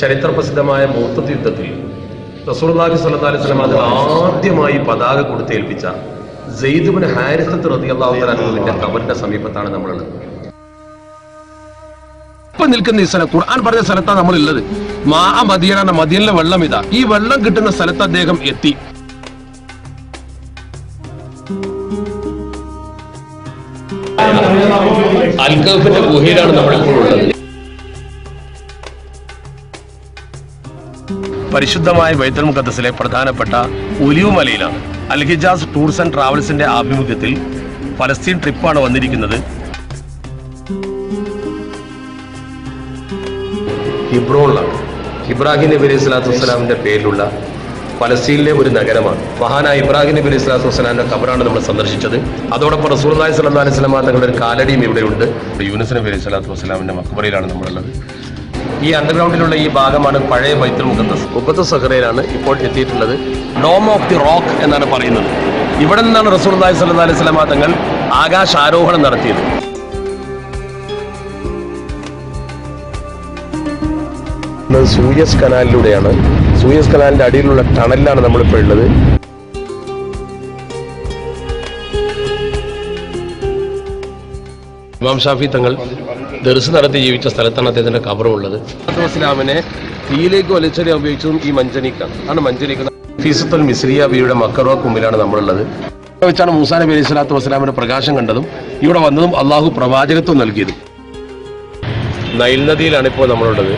ചരിത്രപ്രസിദ്ധമായ മുഅ്തത്ത് യുദ്ധത്തിൽ റസൂലുള്ളാഹി സ്വല്ലല്ലാഹു അലൈഹി വസല്ലം അത് ആദ്യമായി പതാക കൊടുത്തേൽപ്പിച്ച സെയ്ദ് ഇബ്നു ഹാരിസത്ത് റളിയല്ലാഹു തആല അൻഹുവിന്റെ ഖബറിന്റെ സമീപത്താണ് നമ്മളുള്ളത്. ഇപ്പൊ നിൽക്കുന്ന ഈ സ്ഥലം ഖുർആൻ പറഞ്ഞ സ്ഥലത്താണ് നമ്മളുള്ളത്. മദീന, മദീനയിലെ വെള്ളം ഇതാ. ഈ വെള്ളം കിട്ടുന്ന സ്ഥലത്ത് അദ്ദേഹം എത്തി. അൽ-കഹ്ഫിന്റെ ഗുഹയിലാണ് നമ്മളിപ്പോൾ ഉള്ളത്. പരിശുദ്ധമായ ബൈത്തുൽ മുഖദ്ദസിലെ പ്രധാനപ്പെട്ട ഒലിവ് മലയിലാണ്. അൽ ഹിജാസ് ടൂർസ് ആൻഡ് ട്രാവൽസിന്റെ ആഭിമുഖ്യത്തിൽ ഫലസ്തീൻ ട്രിപ്പാണ് വന്നിരിക്കുന്നത്. ഹിബ്രോണിലാണ്. ഇബ്രാഹിം നബി അലൈഹി സ്വലാത്തു വസ്സലാമിന്റെ പേരിലുള്ള ഫലസ്തീനിലെ ഒരു നഗരമാണ്. മഹാനായ ഇബ്രാഹിം നബി അലൈഹി സ്വലാത്തു വസ്സലാമിന്റെ ഖബറാണ് നമ്മൾ സന്ദർശിച്ചത്. അതോടൊപ്പം റസൂലുള്ളാഹി സ്വല്ലല്ലാഹു അലൈഹി വസല്ലം തങ്ങളുടെ ഒരു കാലടിയും ഇവിടെയുണ്ട്. യൂനുസ് നബി അലൈഹി സ്വലാത്തു വസ്സലാമിന്റെ മഖ്ബറയിലാണ് നമ്മളുള്ളത്. ഈ അണ്ടർഗ്രൗണ്ടിലുള്ള ഈ ഭാഗമാണ് പഴയ ബൈത്തുൽ മുഖദ്ദസ്. ഖുബ്ബത്തു സഖറയിലാണ് ഇപ്പോൾ എത്തിയിട്ടുള്ളത്. ഡോം ഓഫ് ദി റോക്ക് എന്നാണ് പറയുന്നത്. ഇവിടെ നിന്നാണ് റസൂലുള്ളാഹി സ്വല്ലല്ലാഹു അലൈഹി വസല്ലം തങ്ങൾ ആകാശാരോഹണം നടത്തിയത്. സൂയസ് കനാലിലൂടെയാണ്. സൂയസ് കനാലിന്റെ അടിയിലുള്ള ടണലിലാണ് നമ്മളിപ്പോൾ ഉള്ളത്. ഇമാം ഷാഫി തങ്ങൾ ദർസ് നടത്തി ജീവിച്ച സ്ഥലത്താണ് അദ്ദേഹത്തിന്റെ ഖബറുള്ളത്. ഇസ്ലാമിനെ തീയിലേക്ക് വലിച്ചെറിയാൻ ഉപയോഗിച്ചതും ഈ മഞ്ചനീക്കാണ്. ആണ് മഞ്ചനീക്ക്. ഫീസത്തുൽ മിസ്രിയ ബിയുടെ മക്കറോ കുമ്പിലാണ് നമ്മളുള്ളത്. ഇവിടെ വെച്ചാണ് മൂസാ നബി അലൈഹി സ്വലാത്തു വസ്സലാമിന്റെ പ്രകാശം കണ്ടതും ഇവിടെ വന്നതും അള്ളാഹു പ്രവാചകത്വം നൽകിയതും. നൈൽ നദിയിലാണ് ഇപ്പോൾ നമ്മളുള്ളത്.